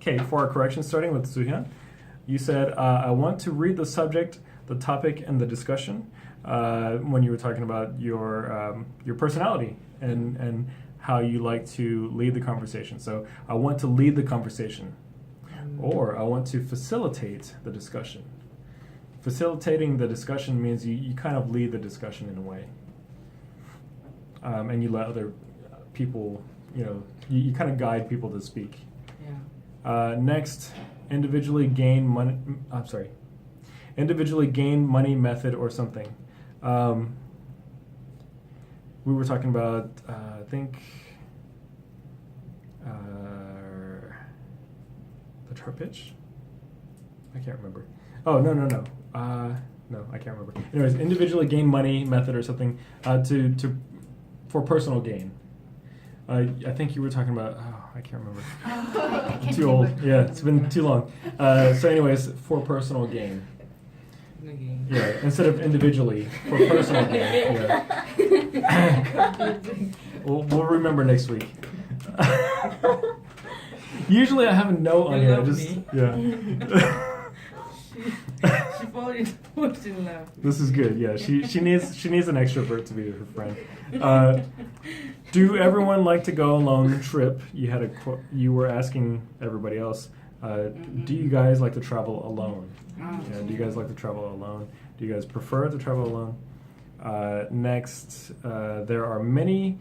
Okay, for our correction, starting with Suhyun, you said, I want to read the subject, the topic, and the discussion when you were talking about your personality and how you like to lead the conversation. So I want to lead the conversation, or I want to facilitate the discussion. Facilitating the discussion means you kind of lead the discussion in a way, and you let other people, you kind of guide people to speak. Yeah. Next, individually gain money method or something. We were talking about, I think, the chart pitch? I can't remember. Oh, no. No, I can't remember. Anyways, individually gain money method or something for personal gain. I think you were talking about, I can't remember. I can't Too old. remember. Yeah, it's been too long. So anyways, for personal gain. Okay. Yeah, instead of individually, for personal gain. Yeah. We'll remember next week. Usually I have a note on You here. love Just me. yeah. She probably pushed in love. This is good. Yeah, she needs an extrovert to be her friend. Do everyone like to go alone trip? You were asking everybody else. Do you guys like to travel alone? Yeah, do you guys like to travel alone? Do you guys prefer to travel alone? Next, there are many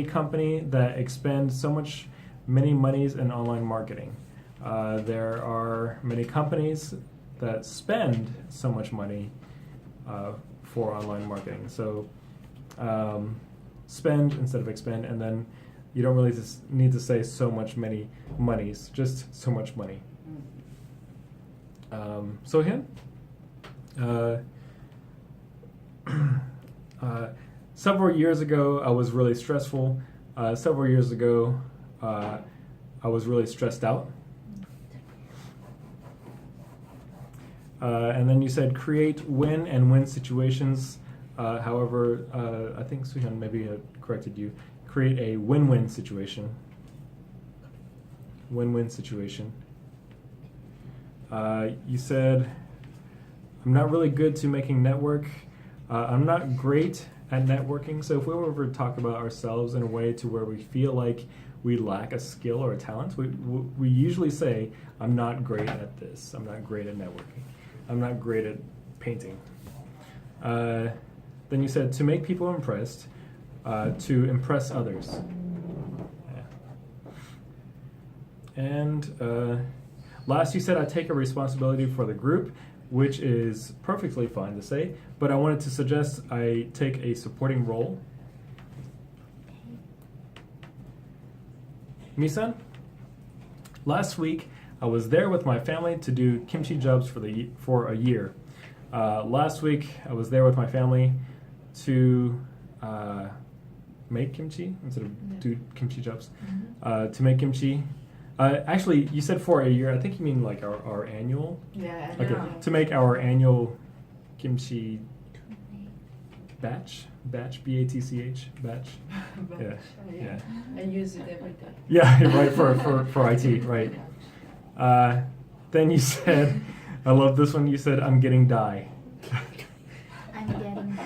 companies that expend many monies in online marketing. There are many companies that spend so much money for online marketing. So spend instead of expend, and then you don't really need to say so much many monies, just so much money. So again, several years ago I was really stressful. Several years ago I was really stressed out. And then you said create win and win situations. However, I think Suhyun maybe corrected you. Create a win-win situation. Win-win situation. You said, I'm not really good to making network. I'm not great at networking. So if we were to talk about ourselves in a way to where we feel like we lack a skill or a talent, we usually say, I'm not great at this. I'm not great at networking. I'm not great at painting. Then you said to make people impressed, to impress others. Yeah. And last you said I take a responsibility for the group, which is perfectly fine to say, but I wanted to suggest I take a supporting role. Misan, last week I was there with my family to do kimchi jobs for a year. Last week I was there with my family to make kimchi instead of do kimchi jobs. To make kimchi. Actually, you said for a year. I think you mean like our annual. Yeah. Okay, Yeah. to make our annual kimchi batch, BATCH, batch. Yeah. I use it every day. Yeah, right, for IT, right. Then you said, I love this one, you said, I'm getting dye. I'm getting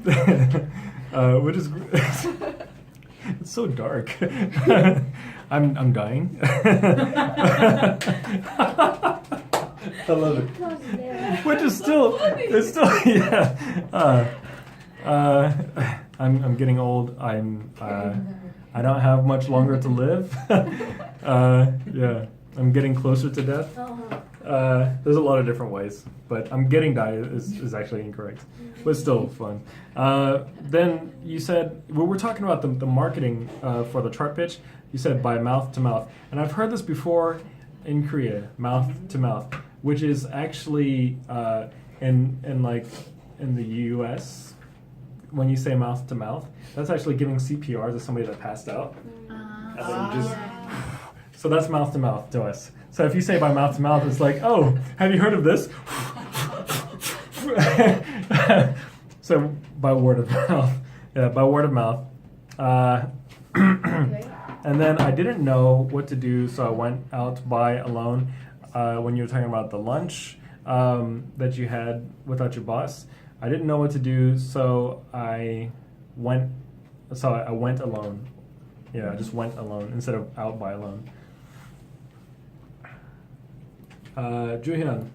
that. Which is, it's so dark. I'm dying. I love it. Which is still, it's still, yeah. I'm getting old. I don't have much longer to live. Yeah, I'm getting closer to death. There's a lot of different ways, but I'm getting die is actually incorrect, but still fun. Then you said, we were talking about the marketing for the chart pitch. You said by mouth to mouth, and I've heard this before in Korea, mouth to mouth, which is actually in the U.S. when you say mouth to mouth, that's actually giving CPR to somebody that passed out. And then you just, so that's mouth to mouth to us. So if you say by mouth to mouth, it's like, oh, have you heard of this? So by word of mouth. Yeah, by word of mouth. And then I didn't know what to do, so I went out to buy alone. When you were talking about the lunch that you had without your boss, I didn't know what to do, so I went. So I went alone. Yeah, I just went alone instead of out by alone. Juhyun,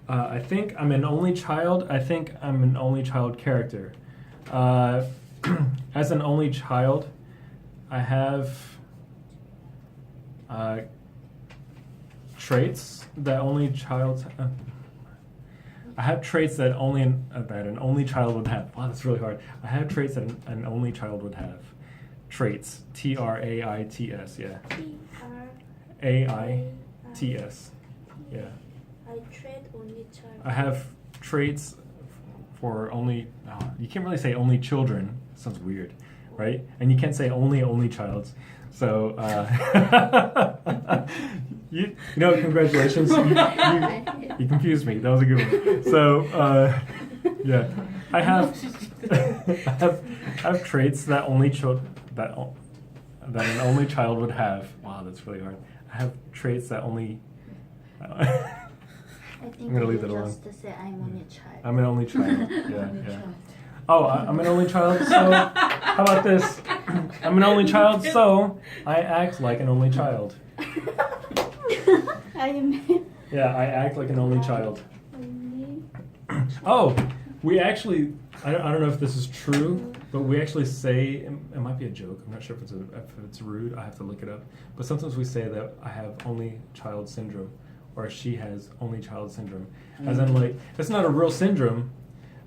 I think I'm an only child. I think I'm an only child character. As an only child, I have traits that only child. I have traits that an only child would have. Wow, that's really hard. I have traits that an only child would have. Traits. Traits. Yeah. AITS. Yeah. I trade only child. I have traits for only. You can't really say only children. Sounds weird, right? And you can't say only childs. So you know, congratulations. You confused me. That was a good one. So yeah, I have I have traits that only that an only child would have. Wow, that's really hard. I have traits that only. I think I'm gonna leave you that alone. just to say I'm only a child. I'm an only child. Yeah. Oh, I'm an only child, so how about this? I'm an only child, so I act like an only child. Yeah, I act like an only child. Oh, we actually, I don't know if this is true, but we actually say, it might be a joke, I'm not sure if it's rude, I have to look it up, but sometimes we say that I have only child syndrome, or she has only child syndrome. As in, like, it's not a real syndrome,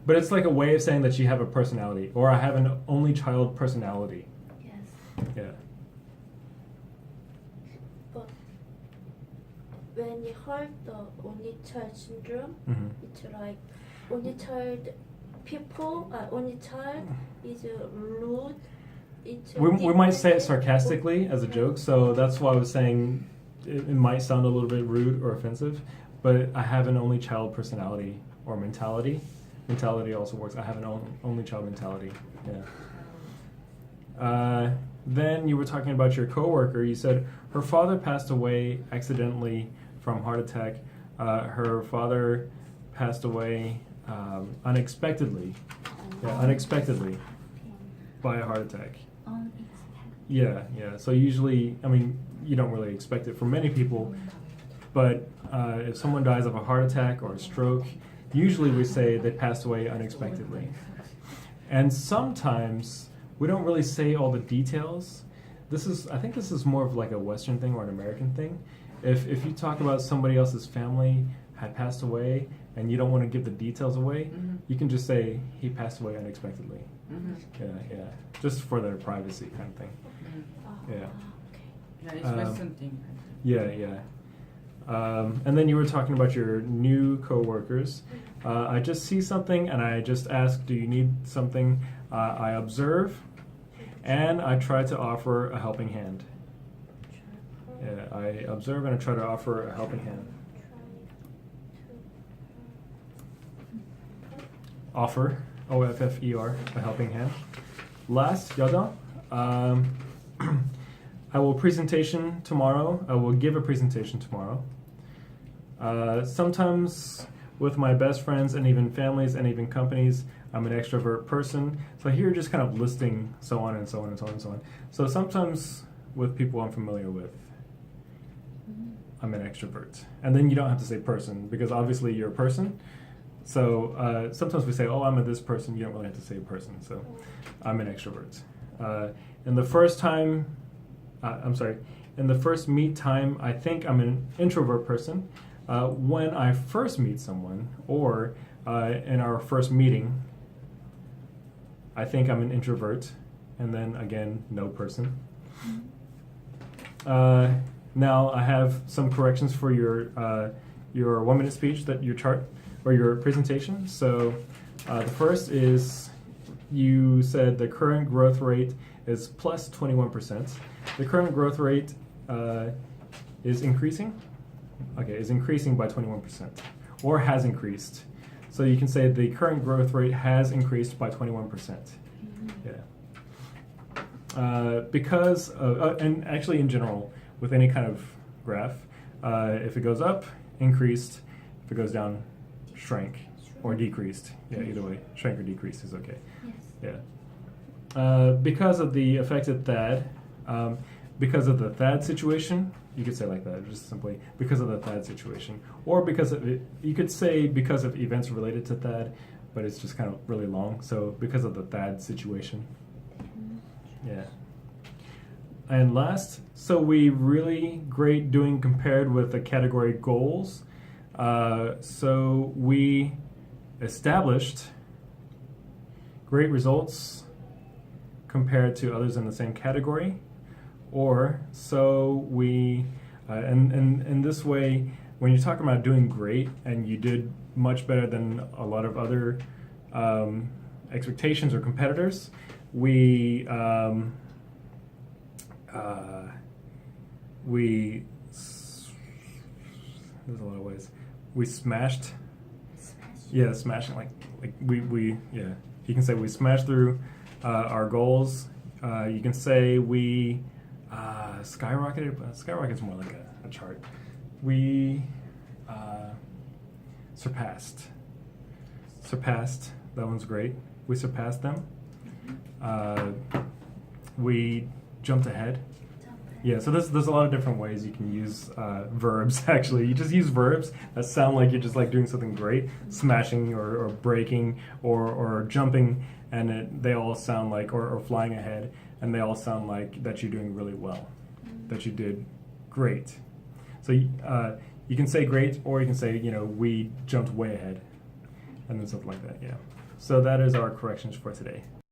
but it's like a way of saying that you have a personality, or I have an only child personality. Yes. Yeah. But when you heard the only child syndrome, Mm-hmm. it's like only child people, only child is rude. It's We might say it sarcastically as a joke, so that's why I was saying it might sound a little bit rude or offensive, but I have an only child personality or mentality. Mentality also works. I have an only child mentality. Yeah. Then you were talking about your coworker. You said her father passed away accidentally from heart attack. Her father passed away unexpectedly. Yeah, unexpectedly by a heart attack. Yeah. So usually, I mean, you don't really expect it for many people, but if someone dies of a heart attack or a stroke, usually we say they passed away unexpectedly. And sometimes we don't really say all the details. I think this is more of like a Western thing or an American thing. If you talk about somebody else's family had passed away and you don't want to give the details away, you can just say he passed away unexpectedly. Yeah. Just for their privacy kind of thing. Yeah. Yeah, it's Western thing. Yeah. And then you were talking about your new coworkers. I just see something and I just ask, do you need something? I observe and I try to offer a helping hand. Yeah, I observe and I try to offer a helping hand. Offer, O-F-F-E-R, a helping hand. Last, Yada. I will presentation tomorrow. I will give a presentation tomorrow. Sometimes with my best friends and even families and even companies, I'm an extrovert person. So here you're just kind of listing so on and so on and so on and so on. So sometimes with people I'm familiar with, I'm an extrovert. And then you don't have to say person because obviously you're a person. So sometimes we say, oh, I'm a this person. You don't really have to say person. So I'm an extrovert. In the first meet time, I think I'm an introvert person. When I first meet someone, or in our first meeting, I think I'm an introvert, and then again, no person. Now I have some corrections for your 1-minute speech, that your chart or your presentation. So the first is you said the current growth rate is plus 21%. The current growth rate is increasing. Okay, is increasing by 21%, or has increased. So you can say the current growth rate has increased by 21%. Yeah. because of, and actually in general with any kind of graph, if it goes up, increased. If it goes down, shrank or decreased. Yeah, either way, shrank or decreased is okay. Yes. Yeah. Because of the affected THAD, because of the THAD situation, you could say like that, just simply because of the THAD situation, or because of it, you could say because of events related to THAD, but it's just kind of really long. So because of the THAD situation. Yeah. And last, so we really great doing compared with the category goals. So we established great results compared to others in the same category, or so we, and in this way, when you're talking about doing great and you did much better than a lot of other expectations or competitors, there's a lot of ways. We smashed. Yeah, smashing like we yeah. You can say we smashed through our goals. You can say we skyrocketed. But skyrocket's more like a chart. We surpassed. That one's great. We surpassed them. We jumped ahead. Yeah, so there's a lot of different ways you can use verbs, actually. You just use verbs that sound like you're just like doing something great, smashing or breaking or jumping, and they all sound like, or flying ahead, and they all sound like that you're doing really well, that you did great. So you can say great, or you can say, we jumped way ahead, and then something like that, yeah. So that is our corrections for today.